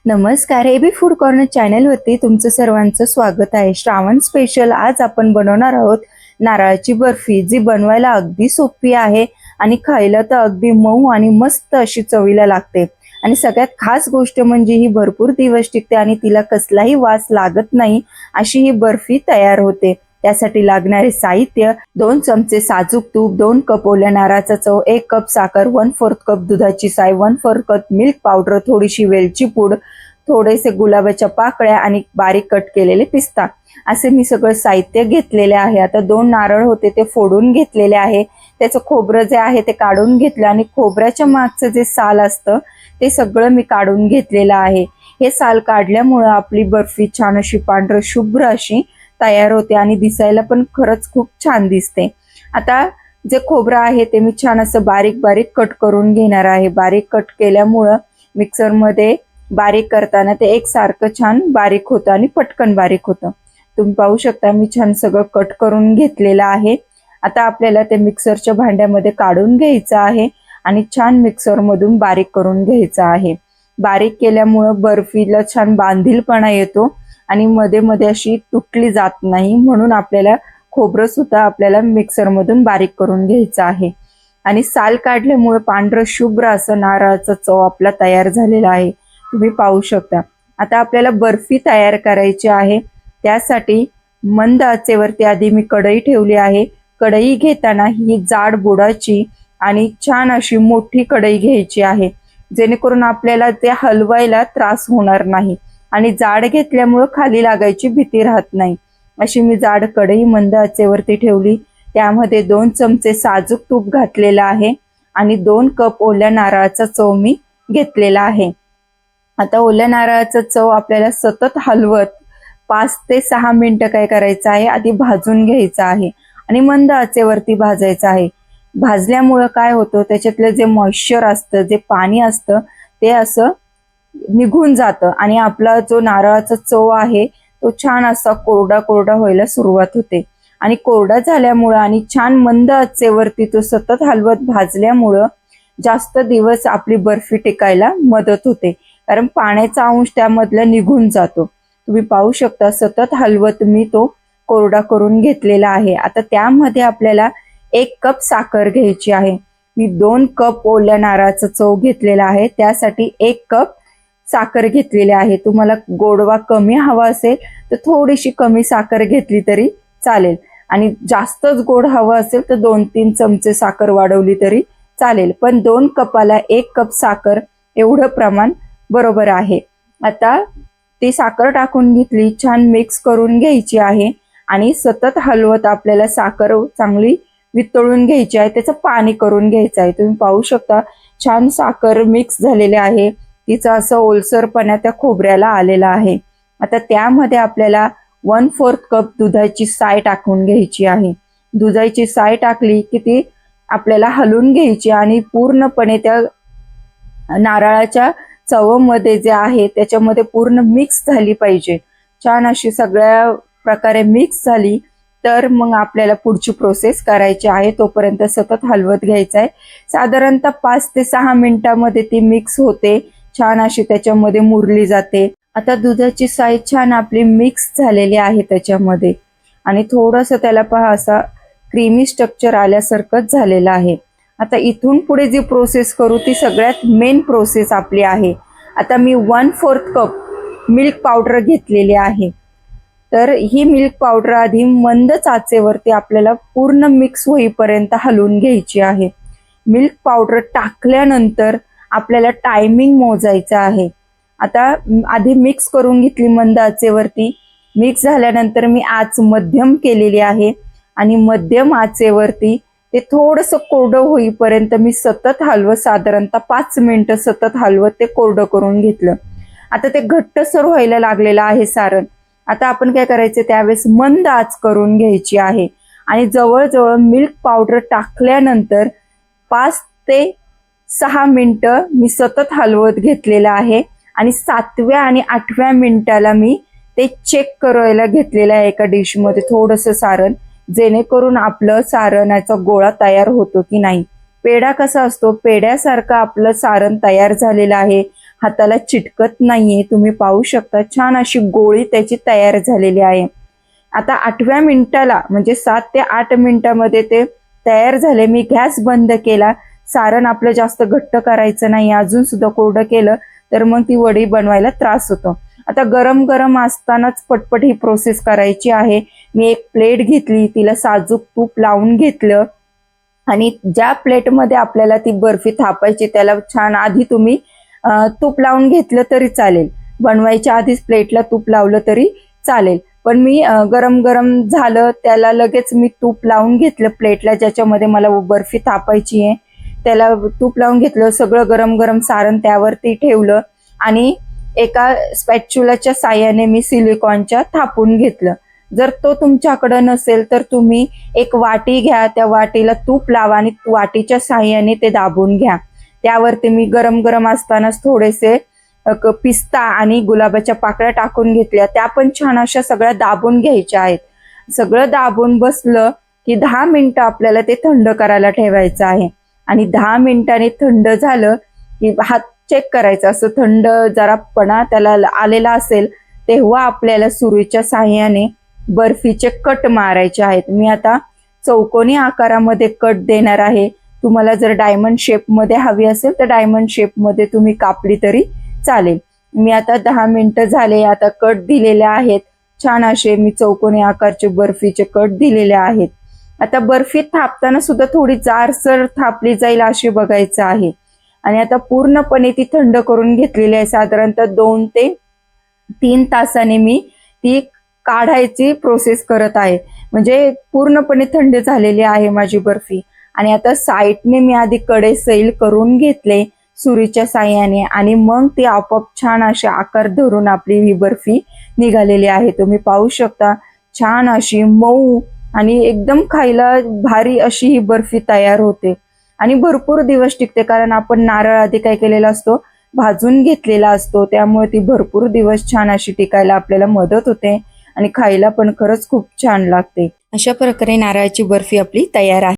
नमस्कार, AB food corner चॅनलवरती तुमचं सर्वांचं स्वागत आहे. श्रावण स्पेशल आज आपण बनवणार आहोत नारळाची बर्फी, जी बनवायला अगदी सोपी आहे आणि खायला तर अगदी मऊ आणि मस्त अशी चवीला लागते. आणि सगळ्यात खास गोष्ट म्हणजे ही भरपूर दिवस टिकते आणि तिला कसलाही वास लागत नाही अशी ही बर्फी तयार होते. त्यासाठी लागणारे साहित्य: 2 चमचे साजूक तूप, 2 कप ओल्या नारळाचा चव, 1 कप साखर, 1/4 कप दुधाची साय, 1/4 कप मिल्क पावडर, थोडीशी वेलची पूड, थोडेसे गुलाबाच्या पाकळ्या आणि बारीक कट केलेले पिस्ता. असे मी सगळं साहित्य घेतलेले आहे. आता 2 नारळ होते ते फोडून घेतलेले आहे. त्याचं खोबरं जे आहे ते काढून घेतलं आणि खोबऱ्याच्या मागचं जे साल असतं ते सगळं मी काढून घेतलेलं आहे. हे साल काढल्यामुळं आपली बर्फी छान अशी पांढर शुभ्र अशी तयार होते आणि दिसायला पण खरंच खूप छान दिसते. आता जे खोबरं आहे ते मी छान असं बारीक बारीक कट करून घेणार आहे. बारीक कट केल्यामुळं मिक्सरमध्ये बारीक करताना ते एकसारखं छान बारीक होतं आणि पटकन बारीक होतं. तुम्ही पाहू शकता मी छान सगळं कट करून घेतलेलं आहे. आता आपल्याला ते मिक्सरच्या भांड्यामध्ये काढून घ्यायचं आहे आणि छान मिक्सरमधून बारीक करून घ्यायचं आहे. बारीक केल्यामुळं बर्फीला छान बांधीलपणा येतो आणि मध्ये मध्ये अशी तुटली जात नाही, म्हणून आपल्याला खोबरं सुद्धा आपल्याला मिक्सरमधून बारीक करून घ्यायचं आहे. आणि साल काढल्यामुळे पांढरं शुभ्र असं नारळाचा चव आपला तयार झालेला आहे. तुम्ही पाहू शकता. आता आपल्याला बर्फी तयार करायची आहे. त्यासाठी मंद आचेवरती आधी मी कढई ठेवली आहे. कढई घेताना ही जाड बुडाची आणि छान अशी मोठी कढई घ्यायची आहे, जेणेकरून आपल्याला ते हलवायला त्रास होणार नाही आणि जाड घेतल्यामुळं खाली लागायची भीती राहत नाही. अशी मी जाड कढई मंद आचेवरती ठेवली. त्यामध्ये 2 चमचे साजूक तूप घातलेलं आहे आणि 2 कप ओल्या नारळाचा चव मी घेतलेला आहे. आता ओल्या नारळाचा चव आपल्याला सतत हलवत 5 ते 6 मिनिटं काय करायचं आहे, आधी भाजून घ्यायचं आहे आणि मंद आचेवरती भाजायचं आहे. भाजल्यामुळं काय होतं, त्याच्यातलं जे मॉइश्चर असतं, जे पाणी असतं ते असं निघून जातं आणि आपला जो नारळाचा चव आहे तो छान असा कोरडा कोरडा व्हायला सुरुवात होते. आणि कोरडा झाल्यामुळं आणि छान मंद आचेवरती तो सतत हलवत भाजल्यामुळं जास्त दिवस आपली बर्फी टिकायला मदत होते, कारण पाण्याचा अंश त्यामधला निघून जातो. तुम्ही पाहू शकता सतत हलवत मी तो कोरडा करून घेतलेला आहे. आता त्यामध्ये आपल्याला 1 कप साखर घ्यायची आहे. मी 2 कप ओल्या नारळाचा चव घेतलेला आहे, त्यासाठी 1 कप साखर घेतलेली आहे. तुम्हाला गोडवा कमी हवा असेल तर थोडीशी कमी साखर घेतली तरी चालेल आणि जास्तच गोड हवं असेल तर 2-3 चमचे साखर वाढवली तरी चालेल, पण 2 कपाला 1 कप साखर एवढं प्रमाण बरोबर आहे. आता ती साखर टाकून घेतली, छान मिक्स करून घ्यायची आहे आणि सतत हलवत आपल्याला साखर चांगली वितळून घ्यायची आहे, त्याचं पाणी करून घ्यायचं आहे. तुम्ही पाहू शकता छान साखर मिक्स झालेली आहे, तिचा असं ओलसरपणा त्या खोबऱ्याला आलेला आहे. आता त्यामध्ये आपल्याला 1/4 कप दुधाची साय टाकून घ्यायची आहे. दुधाची साय टाकली की ती आपल्याला हलवून घ्यायची आणि पूर्णपणे त्या नारळाच्या चवमध्ये जे आहे त्याच्यामध्ये पूर्ण मिक्स झाली पाहिजे. छान अशी सगळ्या प्रकारे मिक्स झाली तर मग आपल्याला पुढची प्रोसेस करायची आहे. तोपर्यंत सतत हलवत घ्यायचं आहे. साधारणतः 5 ते 6 मिनिटांमध्ये ती मिक्स होते, छान अशी त्याच्यामध्ये मुरली जाते. आता दुधाची साय छान आपली मिक्स झालेली आहे त्याच्यामध्ये आणि थोडंसं त्याला पहा असा क्रीमी स्ट्रक्चर आल्यासारखंच झालेलं आहे. आता इथून पुढे जी प्रोसेस करू ती सगळ्यात मेन प्रोसेस आपली आहे. आता मी 1/4 कप मिल्क पावडर घेतलेली आहे. तर ही मिल्क पावडर आधी मंद आचेवरती आपल्याला पूर्ण मिक्स होईपर्यंत हलवून घ्यायची आहे. मिल्क पावडर टाकल्यानंतर आपल्याला टायमिंग मोजायचं आहे. आता आधी मिक्स करून घेतली मंद आचेवरती. मिक्स झाल्यानंतर मी आच मध्यम केलेली आहे आणि मध्यम आचेवरती ते थोडंसं कोरडं होईपर्यंत मी सतत हलवत साधारणतः 5 मिनिटं सतत हलवत ते कोरडं करून घेतलं. आता ते घट्टसर व्हायला लागलेलं आहे सारण. आता आपण काय करायचं, त्यावेळेस मंद आच करून घ्यायची आहे आणि जवळजवळ मिल्क पावडर टाकल्यानंतर 5 ते 6 मिनिटं मी सतत हलवत घेतलेलं आहे आणि 7व्या आणि 8व्या मिनिटाला मी ते चेक करायला घेतलेलं आहे एका डिशमध्ये थोडंसं सारण, जेणेकरून आपलं सारणाचा गोळा तयार होतो की नाही. पेढा कसा असतो, पेढ्यासारखं आपलं सारण तयार झालेलं आहे. हाताला चिटकत नाहीये. तुम्ही पाहू शकता छान अशी गोळी त्याची तयार झालेली आहे. आता 8व्या मिनिटाला म्हणजे 7 ते 8 मिनिटामध्ये ते तयार झाले. मी गॅस बंद केला. सारण आपलं जास्त घट्ट करायचं नाही. अजून सुद्धा कोरडं केलं तर मग ती वडी बनवायला त्रास होतो. आता गरम गरम असतानाच पटपट ही प्रोसेस करायची आहे. मी एक प्लेट घेतली, तिला साजूक तूप लावून घेतलं आणि ज्या प्लेटमध्ये आपल्याला ती बर्फी थापायची त्याला छान आधी तुम्ही तूप लावून घेतलं तरी चालेल. बनवायच्या आधीच प्लेटला तूप लावलं तरी चालेल. पण मी गरम गरम झालं त्याला लगेच मी तूप लावून घेतलं प्लेटला, ज्याच्यामध्ये मला बर्फी थापायची आहे त्याला तूप लावून घेतलं. सगळं गरम गरम सारण त्यावरती ठेवलं आणि एका स्पॅच्युलाच्या साह्याने मी सिलिकॉनच्या थापून घेतलं. जर तो तुमच्याकडे नसेल तर तुम्ही एक वाटी घ्या, त्या वाटीला तूप लावा आणि वाटीच्या साह्याने ते दाबून घ्या. त्यावरती मी गरम गरम असतानाच थोडेसे पिस्ता आणि गुलाबाच्या पाकळ्या टाकून घेतल्या. त्या पण छान अशा सगळ्या दाबून घ्यायच्या आहेत. सगळं दाबून बसलं की 10 मिनिटं आपल्याला ते थंड करायला ठेवायचं आहे. आणि 10 मिनिटांनी थंड झालं की हात चेक करायचा, असं थंड जरापणा त्याला आलेला असेल तेव्हा आपल्याला सुरीच्या साह्याने बर्फीचे कट मारायचे आहेत. मी आता चौकोनी आकारामध्ये कट देणार आहे. तुम्हाला जर डायमंड शेपमध्ये हवी असेल तर डायमंड शेपमध्ये तुम्ही कापली तरी चालेल. मी आता 10 मिनिटं झाले, आता कट दिलेले आहेत. छान असे मी चौकोनी आकारचे बर्फीचे कट दिलेले आहेत. आता बर्फी थापताना सुद्धा थोडी जाडसर थापली जाईल अशी बघायचं आहे. आणि आता पूर्णपणे ती थंड करून घेतलेली आहे. साधारणतः 2 ते 3 तासाने मी ती काढायची प्रोसेस करत आहे. म्हणजे पूर्णपणे थंड झालेली आहे माझी बर्फी. आणि आता साईडने मी आधी कडे सैल करून घेतले सुरीच्या साह्याने आणि मग ती आपोआप छान असे आकार धरून आपली ही बर्फी निघालेली आहे. तुम्ही पाहू शकता छान अशी मऊ आणि एकदम खायला भारी अशी ही बर्फी तयार होते आणि भरपूर दिवस टिकते. कारण आपण नारळ आधी काय केलेला असतो, भाजून घेतलेला असतो, त्यामुळे ती भरपूर दिवस छान अशी टिकायला आपल्याला मदत होते आणि खायला पण खरंच खूप छान लागते. अशा प्रकारे नारळाची बर्फी आपली तयार आहे.